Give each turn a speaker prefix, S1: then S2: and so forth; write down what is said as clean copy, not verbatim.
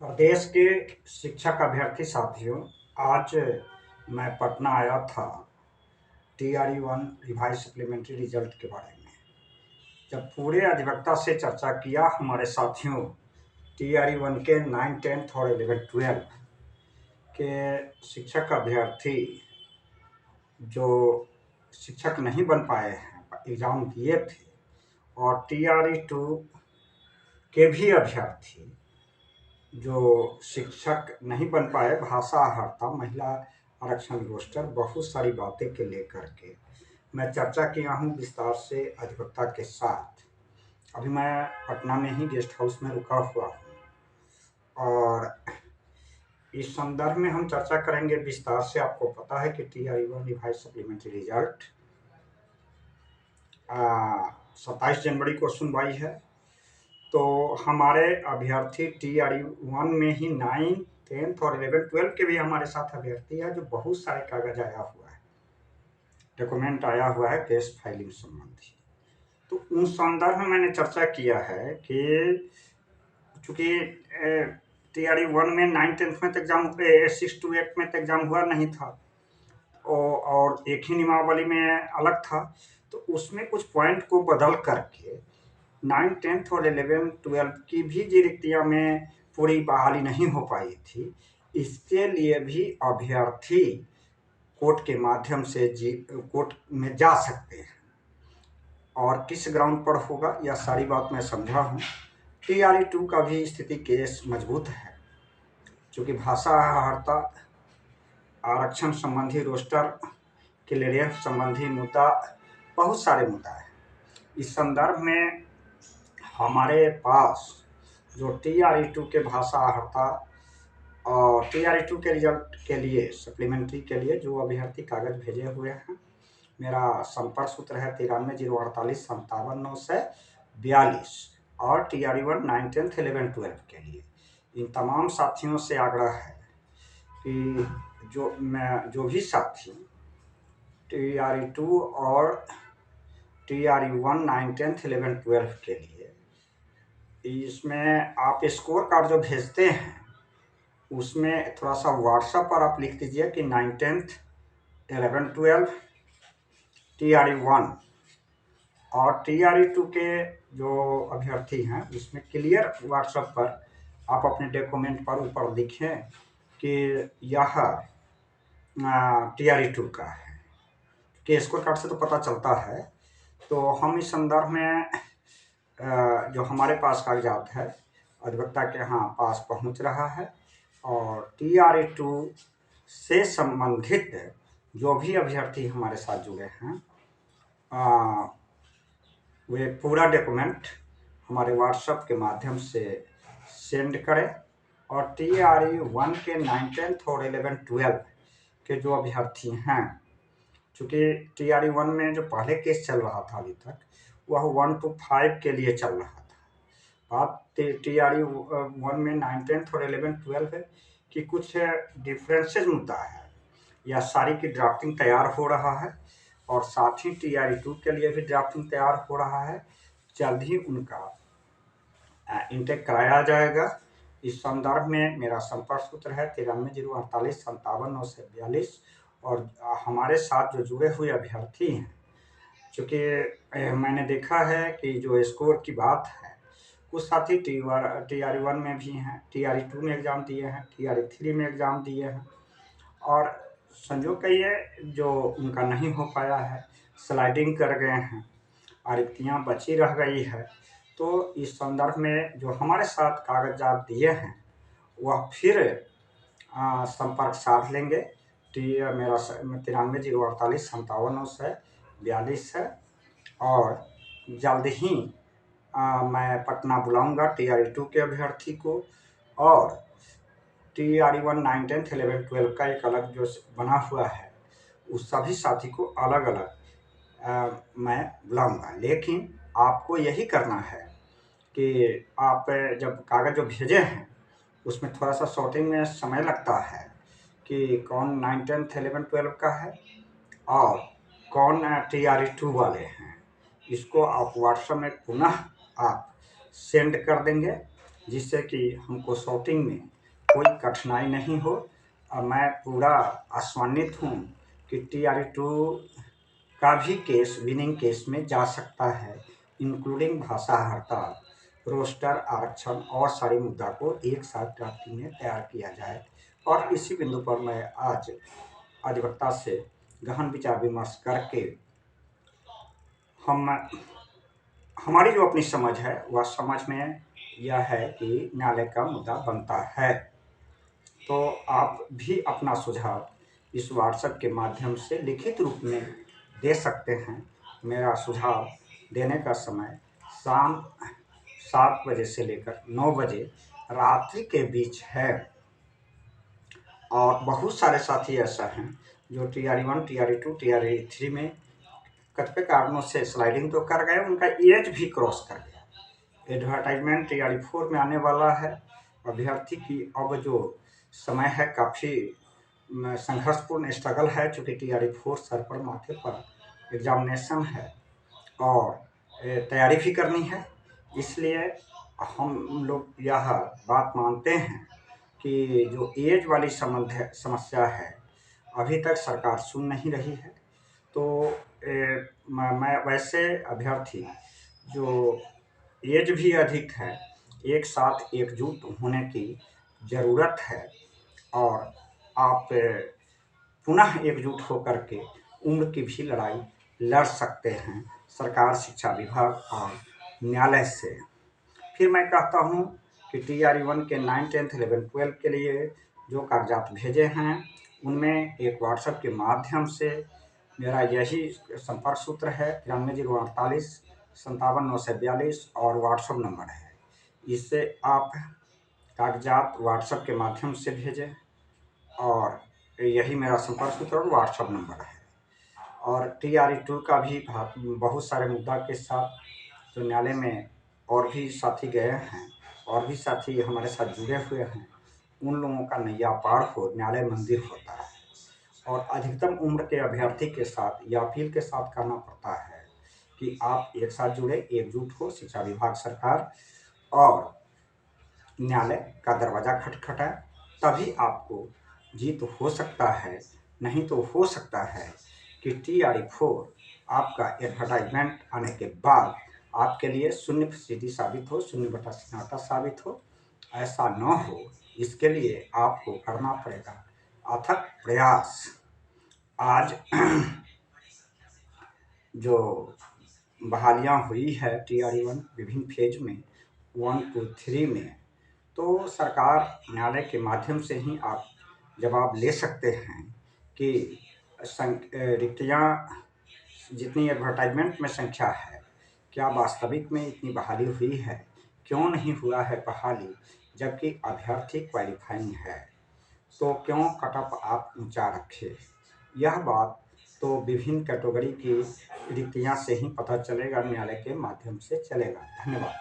S1: प्रदेश के शिक्षक अभ्यर्थी साथियों, आज मैं पटना आया था TRE-1 रिवाइज सप्लीमेंट्री रिजल्ट के बारे में। जब पूरे अधिवक्ता से चर्चा किया हमारे साथियों, TRE-1 के 9, 10th और 11, 12 के शिक्षक अभ्यर्थी जो शिक्षक नहीं बन पाए हैं, एग्ज़ाम दिए थे, और TRE-2 के भी अभ्यर्थी जो शिक्षक नहीं बन पाए, भाषा हड़ता, महिला आरक्षण रोस्टर, बहुत सारी बातें के लेकर के मैं चर्चा किया हूँ विस्तार से अधिवक्ता के साथ। अभी मैं पटना में ही गेस्ट हाउस में रुका हुआ हूँ और इस संदर्भ में हम चर्चा करेंगे विस्तार से। आपको पता है कि TRE-1 रिवाइज सप्लीमेंट्री रिजल्ट 27 जनवरी को सुनवाई है। तो हमारे अभ्यर्थी TRE-1 में ही 9, 10th और 11, 12 के भी हमारे साथ अभ्यर्थी है, जो बहुत सारे कागज आया हुआ है, डॉक्यूमेंट आया हुआ है केस फाइलिंग संबंधी। तो उन संदर्भ में मैंने चर्चा किया है कि चूँकि TRE-1 में 9, 10th में तो एग्ज़ाम 6 to 8 में तो एग्ज़ाम हुआ नहीं था और एक ही नियमावली में अलग था, तो उसमें कुछ पॉइंट को बदल करके 9, 10th और 11, 12 की भी जी रिक्तियाँ में पूरी बहाली नहीं हो पाई थी। इसके लिए भी अभ्यर्थी कोर्ट के माध्यम से कोर्ट में जा सकते हैं और किस ग्राउंड पर होगा, यह सारी बात मैं समझा हूँ। TRE-2 का भी स्थिति केस मजबूत है, चूँकि भाषा हड़ता, आरक्षण संबंधी रोस्टर, क्लियरेंस संबंधी मुद्दा, बहुत सारे मुद्दा है। इस संदर्भ में हमारे पास जो TRE-2 के भाषा हड़ता और TRE-2 के रिजल्ट के लिए सप्लीमेंट्री के लिए जो अभ्यर्थी कागज भेजे हुए हैं, मेरा संपर्क सूत्र है 93 048 57 942 और TRE-1 9, 10th, 11, 12 के लिए इन तमाम साथियों से आग्रह है कि जो भी साथी TRE-2 और TRE-1 9, 10th, 11, 12 के लिए इसमें आप स्कोर कार्ड जो भेजते हैं उसमें थोड़ा सा व्हाट्सएप पर आप लिख दीजिए कि 9, 10th, 11, 12 TRE-1 और TRE-2 के जो अभ्यर्थी हैं उसमें क्लियर व्हाट्सएप पर आप अपने डॉक्यूमेंट पर ऊपर लिखें कि यह TRE-2 का है, कि स्कोर कार्ड से तो पता चलता है। तो हम इस संदर्भ में जो हमारे पास कागजात है अधिवक्ता के यहाँ पास पहुँच रहा है और TRE-2 से संबंधित जो भी अभ्यर्थी हमारे साथ जुड़े हैं वे पूरा डॉक्यूमेंट हमारे व्हाट्सएप के माध्यम से सेंड करें और TRE-1 के 9, 10th और 11, 12 के जो अभ्यर्थी हैं, चूँकि TRE-1 में जो पहले केस चल रहा था अभी तक वह 1 to 5 के लिए चल रहा था। बात TRE-1 में 9, 10th और 11, 12 है कि कुछ डिफरेंसेस मुद्दा है, यह सारी की ड्राफ्टिंग तैयार हो रहा है और साथ ही TRE-2 के लिए भी ड्राफ्टिंग तैयार हो रहा है। जल्द ही उनका इंटेक कराया जाएगा। इस संदर्भ में मेरा संपर्क सूत्र है 93 048 57 942 और हमारे साथ जो जुड़े हुए अभ्यर्थी हैं, चूँकि मैंने देखा है कि जो स्कोर की बात है, कुछ साथी TRE-1 में भी हैं, TRE-2 में एग्ज़ाम दिए हैं, TRE-3 में एग्ज़ाम दिए हैं और संजोग का ये जो उनका नहीं हो पाया है, स्लाइडिंग कर गए हैं और रिक्तियाँ बची रह गई है। तो इस संदर्भ में जो हमारे साथ कागजात दिए हैं वह फिर संपर्क साध लेंगे। मेरा 93 048 57 942 है और जल्द ही मैं पटना बुलाऊंगा TRE-2 के अभ्यर्थी को और TRE-1 9, 10th, 11, 12 का एक अलग जो बना हुआ है उस सभी साथी को अलग अलग मैं बुलाऊंगा। लेकिन आपको यही करना है कि आप जब कागज़ जो भेजे हैं उसमें थोड़ा सा सॉर्टिंग में समय लगता है कि कौन 9, 10th, 11, 12 का है और कौन TRE-2 वाले हैं। इसको आप व्हाट्सएप में पुनः आप सेंड कर देंगे जिससे कि हमको सॉर्टिंग में कोई कठिनाई नहीं हो। और मैं पूरा आश्वानित हूँ कि TRE-2 का भी केस विनिंग केस में जा सकता है, इंक्लूडिंग भाषा हड़ताल, रोस्टर आरक्षण और सारी मुद्दा को एक साथ ड्राफ्टिंग में तैयार किया जाए। और इसी बिंदु पर मैं आज अधिवक्ता से गहन विचार विमर्श करके हम हमारी जो अपनी समझ है वह समझ में यह है कि न्यायालय का मुद्दा बनता है। तो आप भी अपना सुझाव इस व्हाट्सएप के माध्यम से लिखित रूप में दे सकते हैं। मेरा सुझाव देने का समय शाम 7 बजे से लेकर 9 बजे रात्रि के बीच है। और बहुत सारे साथी ऐसा हैं जो TRE-1, TRE-2, TRE-3 में कतिपय कारणों से स्लाइडिंग तो कर गए, उनका एज भी क्रॉस कर गया। एडवर्टाइजमेंट TRE-4 में आने वाला है। अभ्यर्थी की अब जो समय है काफ़ी संघर्षपूर्ण स्ट्रगल है, चूँकि TRE-4 सर पर माथे पर एग्जामिनेशन है और तैयारी भी करनी है। इसलिए हम लोग यह बात मानते हैं कि जो एज वाली समस्या है अभी तक सरकार सुन नहीं रही है। तो मैं वैसे अभ्यर्थी जो एज भी अधिक है, एक साथ एकजुट होने की ज़रूरत है और आप पुनः एकजुट होकर के उम्र की भी लड़ाई लड़ सकते हैं सरकार, शिक्षा विभाग और न्यायालय से। फिर मैं कहता हूँ कि TRE-1 के 9, 10, 11, 12 के लिए जो कागजात भेजे हैं उनमें एक व्हाट्सएप के माध्यम से मेरा यही संपर्क सूत्र है 93 048 57 942 और व्हाट्सएप नंबर है। इससे आप कागजात व्हाट्सएप के माध्यम से भेजें और यही मेरा संपर्क सूत्र और व्हाट्सएप नंबर है। और TRE-2 का भी बहुत सारे मुद्दा के साथ जो न्यायालय में और भी साथी गए हैं और भी साथी हमारे साथ जुड़े हुए हैं, उन लोगों का नैया पार हो न्यायालय मंदिर होता है। और अधिकतम उम्र के अभ्यर्थी के साथ या अपील के साथ कहना पड़ता है कि आप एक साथ जुड़े, एकजुट हो, शिक्षा विभाग, सरकार और न्यायालय का दरवाज़ा खटखटाए, तभी आपको जीत हो सकता है। नहीं तो हो सकता है कि TRE-4 आपका एडवर्टाइजमेंट आने के बाद आपके लिए 0% साबित हो, 0/67 साबित हो। ऐसा न हो, इसके लिए आपको करना पड़ेगा अथक प्रयास। आज जो बहालियाँ हुई है TRE-1 विभिन्न फेज में 1, 2, 3 में, तो सरकार न्यायालय के माध्यम से ही आप जवाब ले सकते हैं कि रिक्तियाँ जितनी एडवर्टाइजमेंट में संख्या है, क्या वास्तविक में इतनी बहाली हुई है, क्यों नहीं हुआ है बहाली, जबकि अभ्यर्थी क्वालिफाइंग है, तो क्यों कटअप आप ऊंचा रखे। यह बात तो विभिन्न कैटेगरी की रिक्तियाँ से ही पता चलेगा, न्यायालय के माध्यम से चलेगा। धन्यवाद।